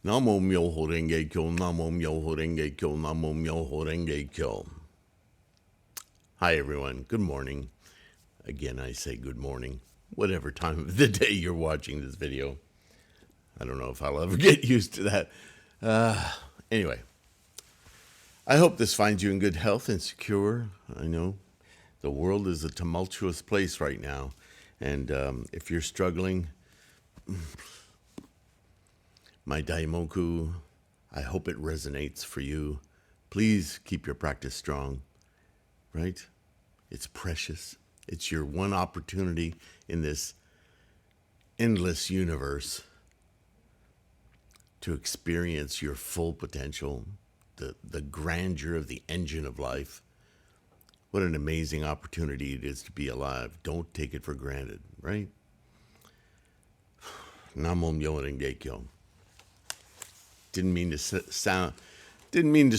Namo Myoho Renge Kyo, Namo Myoho Renge Kyo, Namo Myoho Renge Kyo. Hi everyone, good morning. Again, I say good morning, whatever time of the day you're watching this video. I don't know if I'll ever get used to that. Anyway, I hope this finds you in good health and secure. I know the world is a tumultuous place right now, and if you're struggling, my daimoku, I hope it resonates for you. Please keep your practice strong, right? It's precious. It's your one opportunity in this endless universe to experience your full potential, the grandeur of the engine of life. What an amazing opportunity it is to be alive. Don't take it for granted, right? Namo Myoho Renge Kyo. Didn't mean to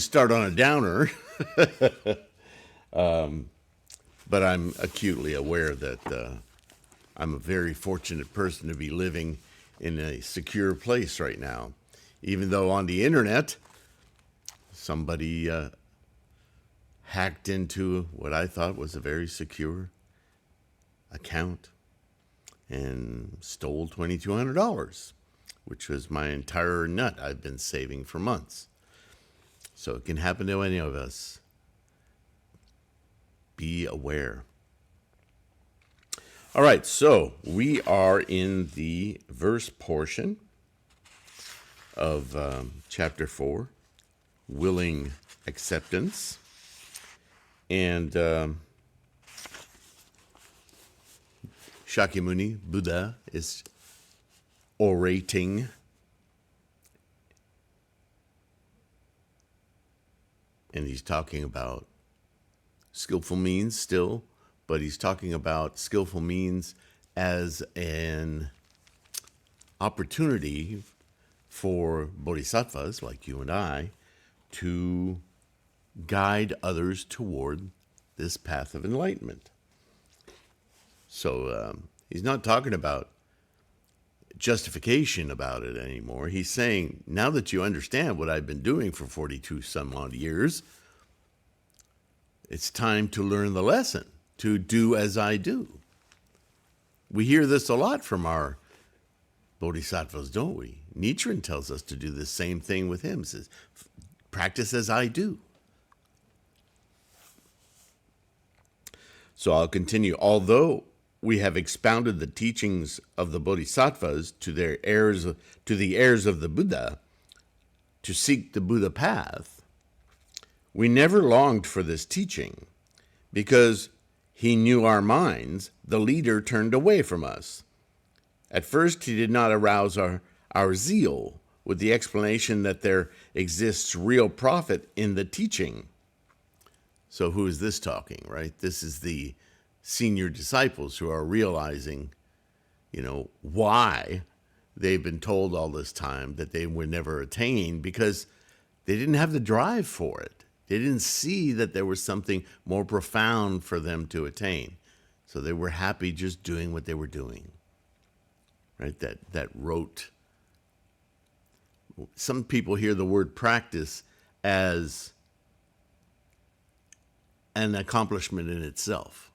start on a downer, but I'm acutely aware that I'm a very fortunate person to be living in a secure place right now. Even though on the internet, somebody hacked into what I thought was a very secure account and stole $2,200. Which was my entire nut I've been saving for months. So it can happen to any of us. Be aware. All right, so we are in the verse portion of chapter 4, willing acceptance. And Shakyamuni, Buddha, is orating, and he's talking about skillful means still, but he's talking about skillful means as an opportunity for bodhisattvas like you and I to guide others toward this path of enlightenment. So he's not talking about justification about it anymore. He's saying, now that you understand what I've been doing for 42 some odd years, it's time to learn the lesson, to do as I do. We hear this a lot from our bodhisattvas, don't we? Nichiren tells us to do the same thing with him. He says, practice as I do. So I'll continue. Although we have expounded the teachings of the Bodhisattvas to the heirs of the Buddha to seek the Buddha path. We never longed for this teaching because he knew our minds. The leader turned away from us. At first, he did not arouse our zeal with the explanation that there exists real profit in the teaching. So who is this talking, right? This is the senior disciples who are realizing, why they've been told all this time that they would never attain, because they didn't have the drive for it. They didn't see that there was something more profound for them to attain. So they were happy just doing what they were doing, right? That rote. Some people hear the word practice as an accomplishment in itself.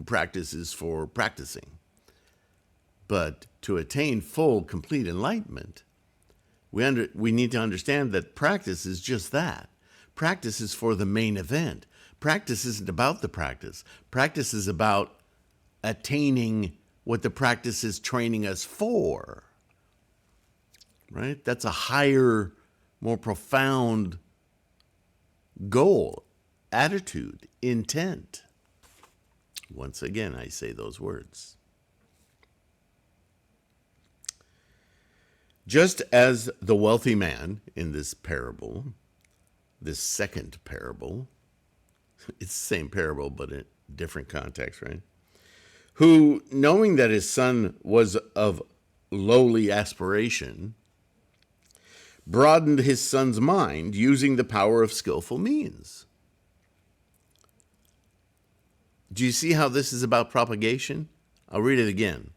Practice is for practicing. But to attain full, complete enlightenment, we need to understand that practice is just that. Practice is for the main event. Practice isn't about the practice. Practice is about attaining what the practice is training us for. Right? That's a higher, more profound goal, attitude, intent. Once again, I say those words. Just as the wealthy man in this parable, this second parable, it's the same parable, but in different context, right? Who, knowing that his son was of lowly aspiration, broadened his son's mind using the power of skillful means. Do you see how this is about propagation? I'll read it again.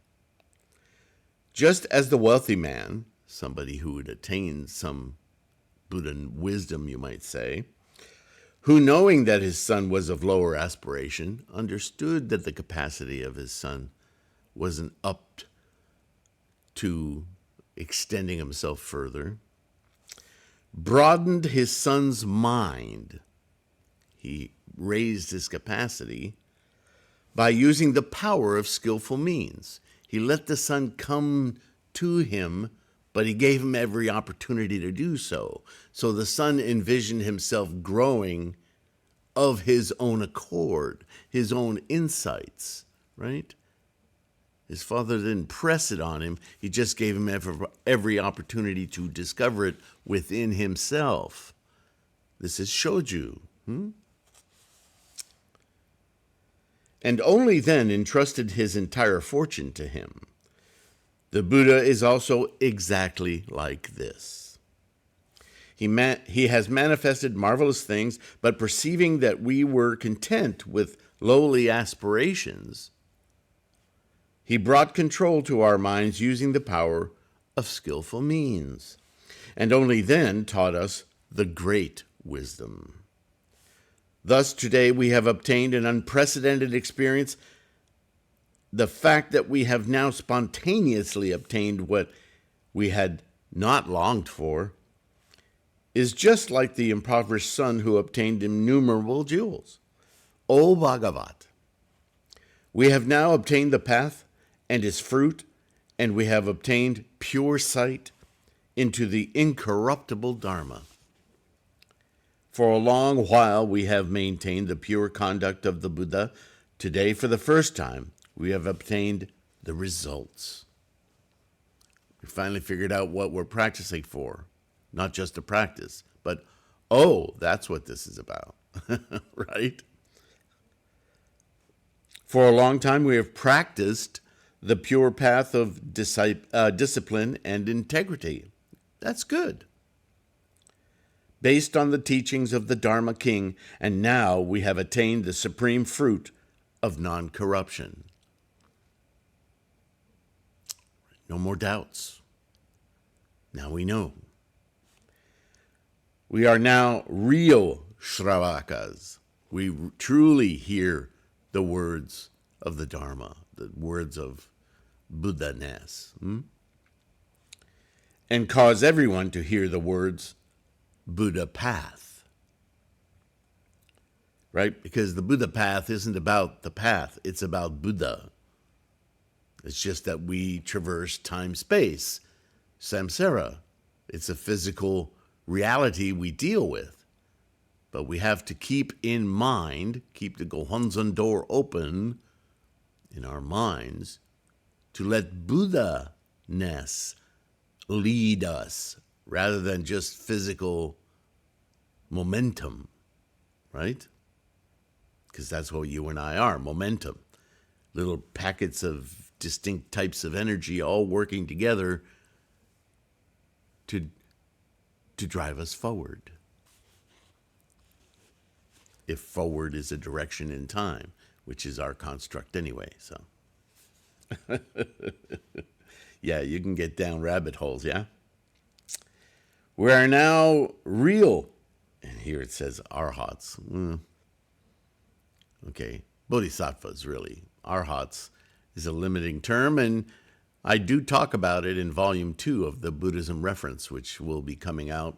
Just as the wealthy man, somebody who had attained some Buddha wisdom, you might say, who, knowing that his son was of lower aspiration, understood that the capacity of his son wasn't up to extending himself further, broadened his son's mind. He raised his capacity by using the power of skillful means. He let the son come to him, but he gave him every opportunity to do so. So the son envisioned himself growing of his own accord, his own insights, right? His father didn't press it on him. He just gave him every opportunity to discover it within himself. This is Shoju. And only then entrusted his entire fortune to him. The Buddha is also exactly like this. He has manifested marvelous things, but perceiving that we were content with lowly aspirations, he brought control to our minds using the power of skillful means, and only then taught us the great wisdom. Thus, today we have obtained an unprecedented experience. The fact that we have now spontaneously obtained what we had not longed for is just like the impoverished son who obtained innumerable jewels. O Bhagavat, we have now obtained the path and its fruit, and we have obtained pure sight into the incorruptible Dharma. For a long while we have maintained the pure conduct of the Buddha. Today, for the first time, we have obtained the results. We finally figured out what we're practicing for. Not just to practice, but, oh, that's what this is about, right? For a long time, we have practiced the pure path of discipline and integrity. That's good. Based on the teachings of the Dharma King, and now we have attained the supreme fruit of non-corruption. No more doubts. Now we know. We are now real Shravakas. We truly hear the words of the Dharma, the words of Buddha-ness, and cause everyone to hear the words Buddha path, right? Because the Buddha path isn't about the path, it's about Buddha. It's just that we traverse time-space, samsara. It's a physical reality we deal with. But we have to keep in mind, keep the Gohonzon door open in our minds to let Buddha-ness lead us rather than just physical momentum, right? Because that's what you and I are, momentum. Little packets of distinct types of energy all working together to drive us forward. If forward is a direction in time, which is our construct anyway, so. Yeah, you can get down rabbit holes, yeah? We are now real, and here it says arhats. Okay, bodhisattvas, really. Arhats is a limiting term, and I do talk about it in Volume 2 of the Buddhism Reference, which will be coming out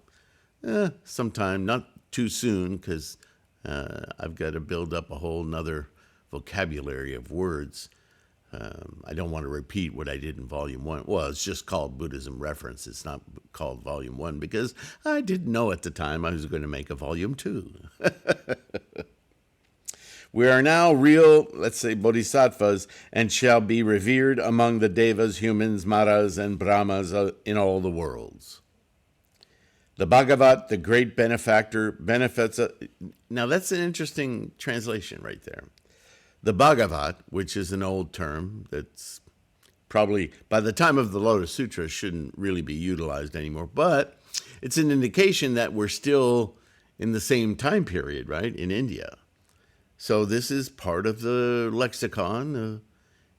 sometime, not too soon, because I've got to build up a whole nother vocabulary of words. I don't want to repeat what I did in Volume 1. Well, it's just called Buddhism Reference. It's not called Volume 1 because I didn't know at the time I was going to make a Volume 2. We are now real, let's say, bodhisattvas, and shall be revered among the devas, humans, maras, and brahmas in all the worlds. The Bhagavat, the great benefactor, benefits. Now, that's an interesting translation right there. The Bhagavat, which is an old term that's probably, by the time of the Lotus Sutra, shouldn't really be utilized anymore, but it's an indication that we're still in the same time period, right, in India. So this is part of the lexicon,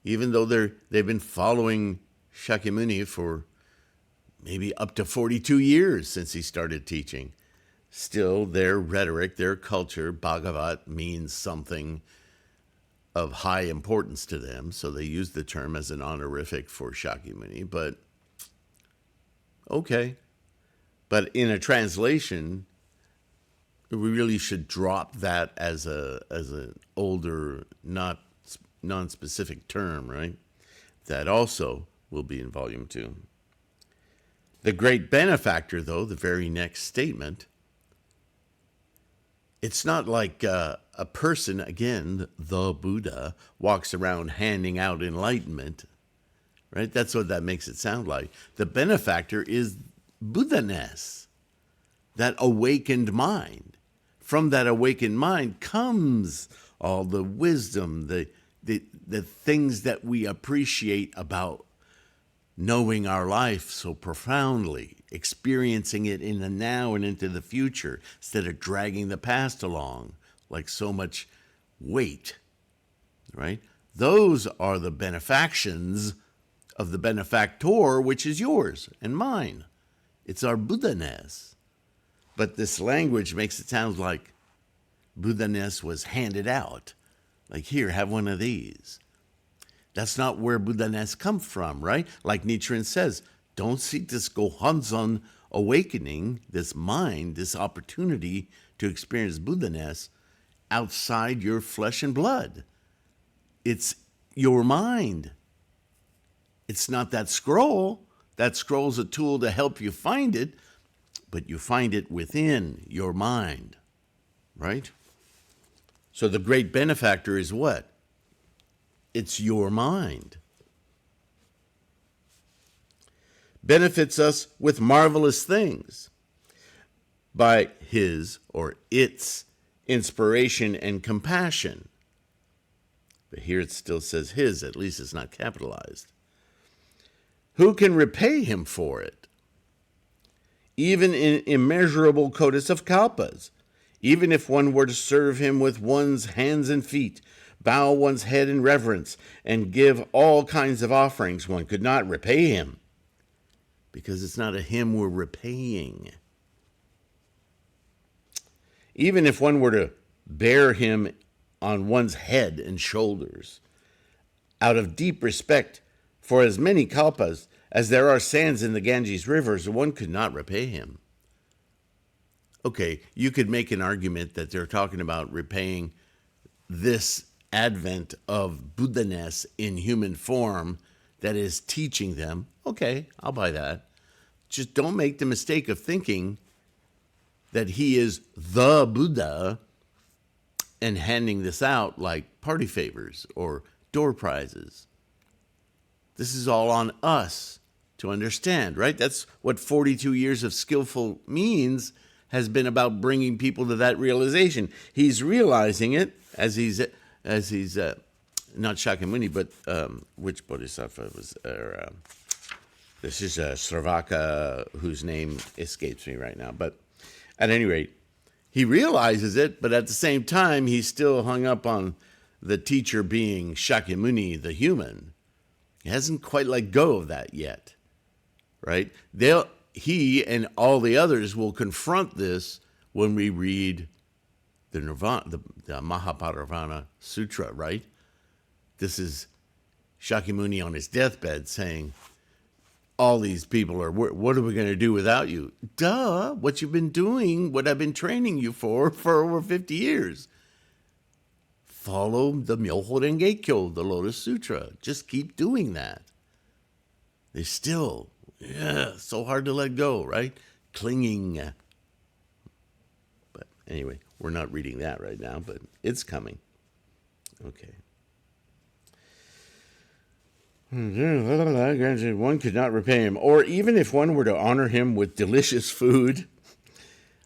even though they've been following Shakyamuni for maybe up to 42 years since he started teaching. Still, their rhetoric, their culture, Bhagavat means something of high importance to them, so they use the term as an honorific for Shakyamuni, but okay. But in a translation, we really should drop that as an older, not non-specific term, right? That also will be in volume 2. The great benefactor, though, the very next statement, it's not like a person, again, the Buddha, walks around handing out enlightenment, right? That's what that makes it sound like. The benefactor is Buddha-ness, that awakened mind. From that awakened mind comes all the wisdom, the things that we appreciate about knowing our life so profoundly, experiencing it in the now and into the future, instead of dragging the past along like so much weight, right? Those are the benefactions of the benefactor, which is yours and mine. It's our Buddha-ness. But this language makes it sound like Buddha-ness was handed out. Like, here, have one of these. That's not where Buddha-ness comes from, right? Like Nichiren says, don't seek this Gohanzon awakening, this mind, this opportunity to experience Buddha-ness outside your flesh and blood. It's your mind. It's not that scroll. That scroll's a tool to help you find it, but you find it within your mind, right? So the great benefactor is what? It's your mind. Benefits us with marvelous things by his or its inspiration and compassion. But here it still says his, at least it's not capitalized. Who can repay him for it? Even in immeasurable quotas of kalpas, even if one were to serve him with one's hands and feet, bow one's head in reverence, and give all kinds of offerings, one could not repay him, because it's not a him we're repaying. Even if one were to bear him on one's head and shoulders, out of deep respect for as many kalpas as there are sands in the Ganges rivers, one could not repay him. Okay, you could make an argument that they're talking about repaying this advent of Buddha-ness in human form that is teaching them. Okay, I'll buy that. Just don't make the mistake of thinking that he is the Buddha and handing this out like party favors or door prizes. This is all on us to understand, right? That's what 42 years of skillful means, has been about bringing people to that realization. He's realizing it as he's not Shakyamuni, but which Bodhisattva was, this is Sravaka, whose name escapes me right now. But at any rate, he realizes it, but at the same time, he's still hung up on the teacher being Shakyamuni, the human. He hasn't quite let go of that yet, right? He and all the others will confront this when we read the Mahakasyapa Sutra, right? This is Shakyamuni on his deathbed saying, all these people are, what are we going to do without you? Duh, what you've been doing, what I've been training you for over 50 years. Follow the Myoho Renge-kyo, the Lotus Sutra. Just keep doing that. They still, so hard to let go, right? Clinging. But anyway, we're not reading that right now, but it's coming. Okay. One could not repay him, or even if one were to honor him with delicious food,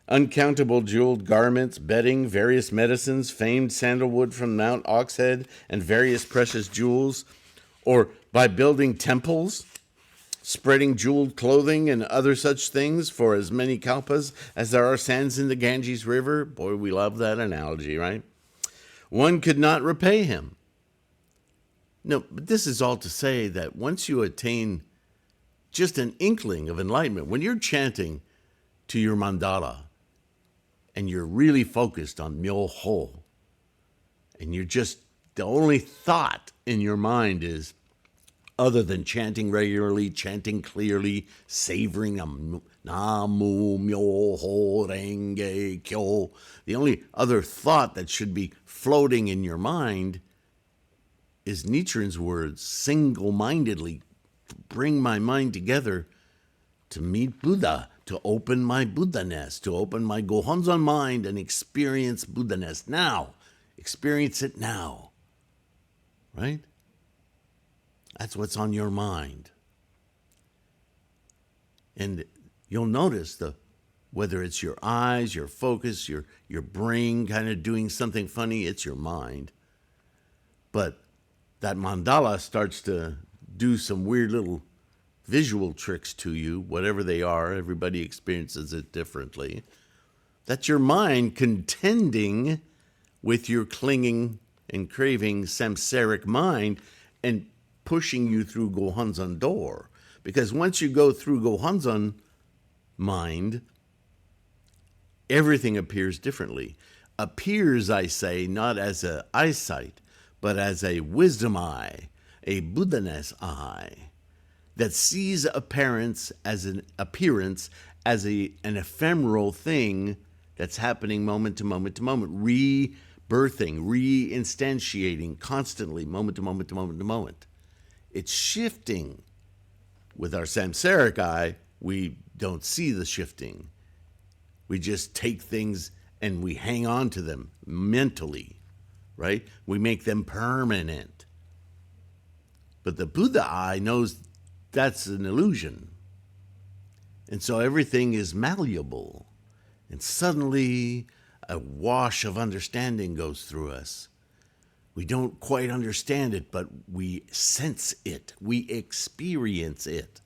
uncountable jeweled garments, bedding, various medicines, famed sandalwood from Mount Oxhead, and various precious jewels, or by building temples, spreading jeweled clothing and other such things for as many kalpas as there are sands in the Ganges River. Boy, we love that analogy, right? One could not repay him. No, but this is all to say that once you attain just an inkling of enlightenment. When you're chanting to your mandala and you're really focused on myo-ho, and you're just, the only thought in your mind is, other than chanting regularly, chanting clearly, savoring a Namu Myoho Renge Kyo, the only other thought that should be floating in your mind is Nichiren's words, single-mindedly bring my mind together to meet Buddha, to open my Buddha-ness, to open my Gohonzon mind and experience Buddha-ness now. Experience it now, right? That's what's on your mind. And you'll notice whether it's your eyes, your focus, your brain kind of doing something funny, it's your mind. But that mandala starts to do some weird little visual tricks to you, whatever they are. Everybody experiences it differently. That's your mind contending with your clinging and craving samsaric mind and pushing you through Gohonzon door. Because once you go through Gohonzon mind, everything appears differently. Appears, I say, not as an eyesight, but as a wisdom eye, a Buddha-ness eye, that sees appearance as an an ephemeral thing that's happening moment to moment to moment, rebirthing, reinstantiating constantly, moment to moment to moment to moment. It's shifting. With our samsaric eye, we don't see the shifting. We just take things and we hang on to them mentally, right? We make them permanent. But the Buddha eye knows that's an illusion. And so everything is malleable. And suddenly a wash of understanding goes through us. We don't quite understand it, but we sense it. We experience it.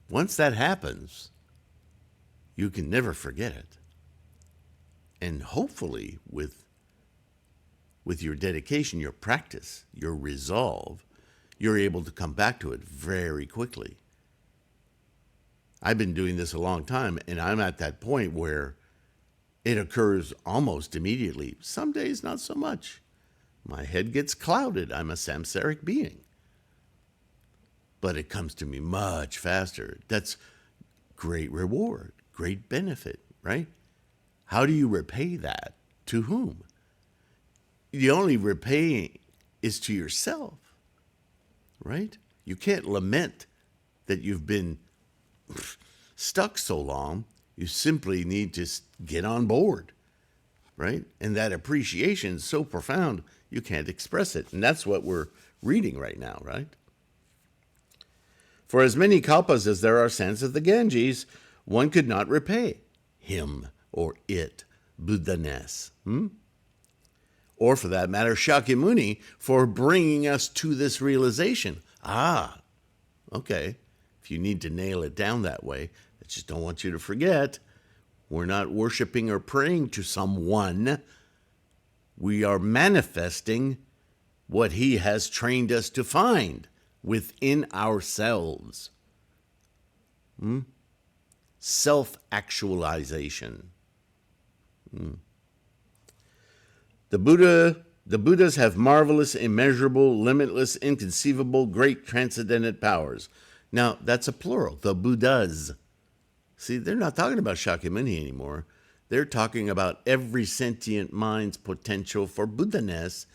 Once that happens, you can never forget it. And hopefully with your dedication, your practice, your resolve, you're able to come back to it very quickly. I've been doing this a long time, and I'm at that point where it occurs almost immediately. Some days, not so much. My head gets clouded. I'm a samsaric being. But it comes to me much faster. That's great reward, great benefit, right? How do you repay that? To whom? The only repaying is to yourself, right? You can't lament that you've been stuck so long. You simply need to get on board, right? And that appreciation is so profound, you can't express it. And that's what we're reading right now, right? For as many kalpas as there are sands of the Ganges, one could not repay him or it Buddha-ness. Or for that matter, Shakyamuni, for bringing us to this realization. Ah, okay. If you need to nail it down that way, I just don't want you to forget, we're not worshiping or praying to someone. We are manifesting what he has trained us to find within ourselves. Self-actualization. The Buddhas have marvelous, immeasurable, limitless, inconceivable, great transcendental powers. Now, that's a plural, the Buddhas. See, they're not talking about Shakyamuni anymore. They're talking about every sentient mind's potential for Buddha-ness,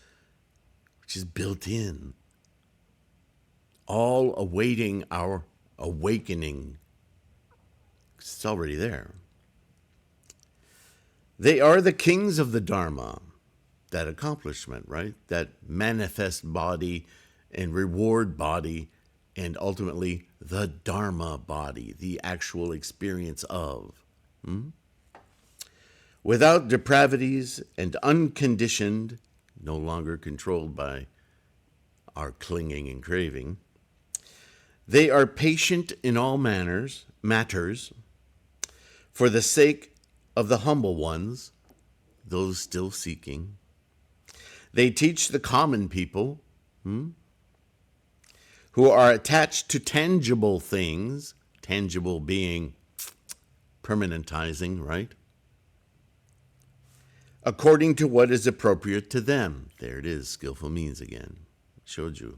which is built in, all awaiting our awakening. It's already there. They are the kings of the Dharma, that accomplishment, right? That manifest body and reward body, and ultimately the Dharma body, the actual experience of. Without depravities and unconditioned, no longer controlled by our clinging and craving, they are patient in all matters, for the sake of the humble ones, those still seeking. They teach the common people, who are attached to tangible things, tangible being permanentizing, right? According to what is appropriate to them. There it is, skillful means again. Shoju.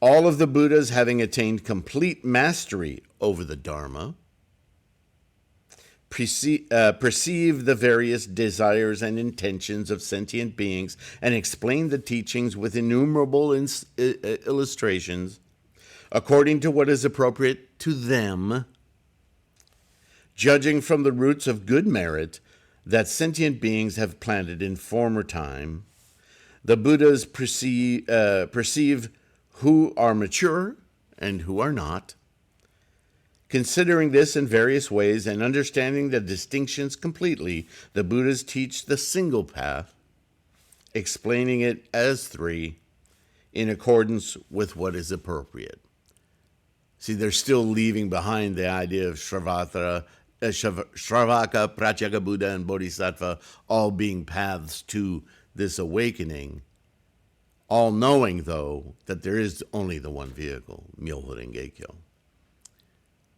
All of the Buddhas having attained complete mastery over the Dharma perceive the various desires and intentions of sentient beings and explain the teachings with innumerable illustrations according to what is appropriate to them, judging from the roots of good merit that sentient beings have planted in former time. The Buddhas perceive who are mature and who are not. Considering this in various ways and understanding the distinctions completely, the Buddhas teach the single path, explaining it as three in accordance with what is appropriate. See, they're still leaving behind the idea of Shravaka, Pratyeka Buddha, and Bodhisattva all being paths to this awakening, all knowing, though, that there is only the one vehicle, Myoho Renge-kyo.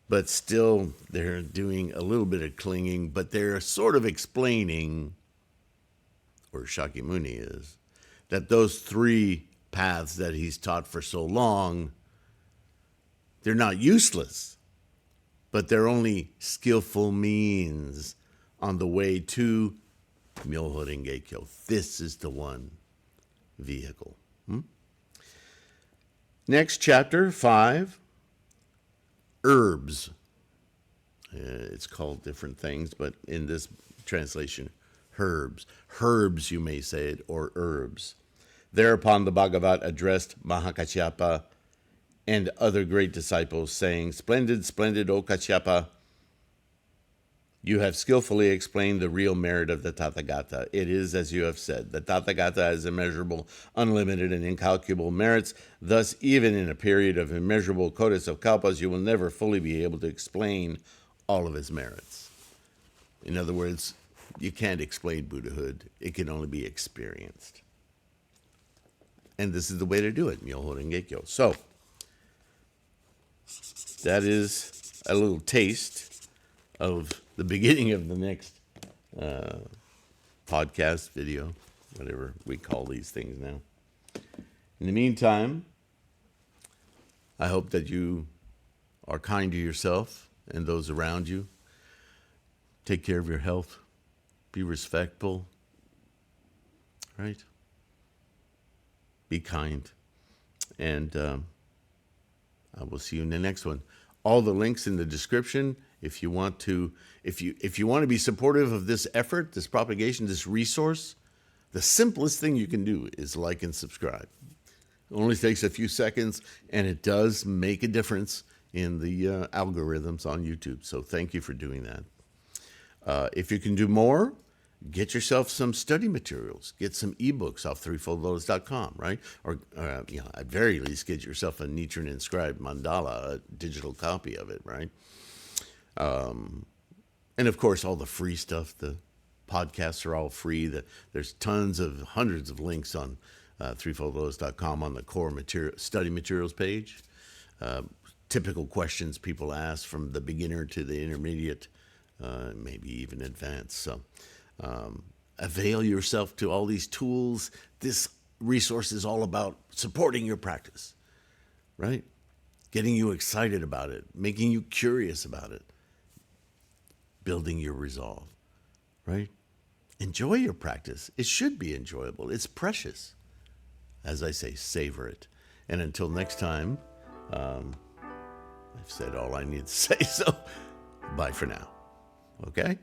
But still, they're doing a little bit of clinging, but they're sort of explaining, or Shakyamuni is, that those three paths that he's taught for so long, they're not useless, but they're only skillful means on the way to Myoho Renge-kyo. This is the one vehicle. Next, chapter 5, herbs. It's called different things, but in this translation, herbs. Herbs, you may say it, or herbs. Thereupon the Bhagavat addressed Mahakasyapa and other great disciples, saying, "Splendid, splendid, O Kasyapa, you have skillfully explained the real merit of the Tathagata. It is as you have said. The Tathagata has immeasurable, unlimited, and incalculable merits. Thus, even in a period of immeasurable kodas of kalpas, you will never fully be able to explain all of his merits." In other words, you can't explain Buddhahood. It can only be experienced. And this is the way to do it, Myoho Renge-kyo. So, that is a little taste of the beginning of the next podcast, video, whatever we call these things now. In the meantime, I hope that you are kind to yourself and those around you. Take care of your health. Be respectful. Right? Be kind. And I will see you in the next one. All the links in the description. If you want to be supportive of this effort, this propagation, this resource, the simplest thing you can do is like and subscribe. It only takes a few seconds, and it does make a difference in the algorithms on YouTube. So thank you for doing that. If you can do more, get yourself some study materials. Get some ebooks off threefoldlotus.com, right? Or at very least, get yourself a Nichiren inscribed mandala, a digital copy of it, right? And of course, all the free stuff. The podcasts are all free. There's hundreds of links on threefoldlotus.com on the core study materials page. Typical questions people ask from the beginner to the intermediate, maybe even advanced. So avail yourself to all these tools. This resource is all about supporting your practice, right? Getting you excited about it, making you curious about it, building your resolve, right? Enjoy your practice. It should be enjoyable. It's precious. As I say, savor it. And until next time, I've said all I need to say, so bye for now. Okay?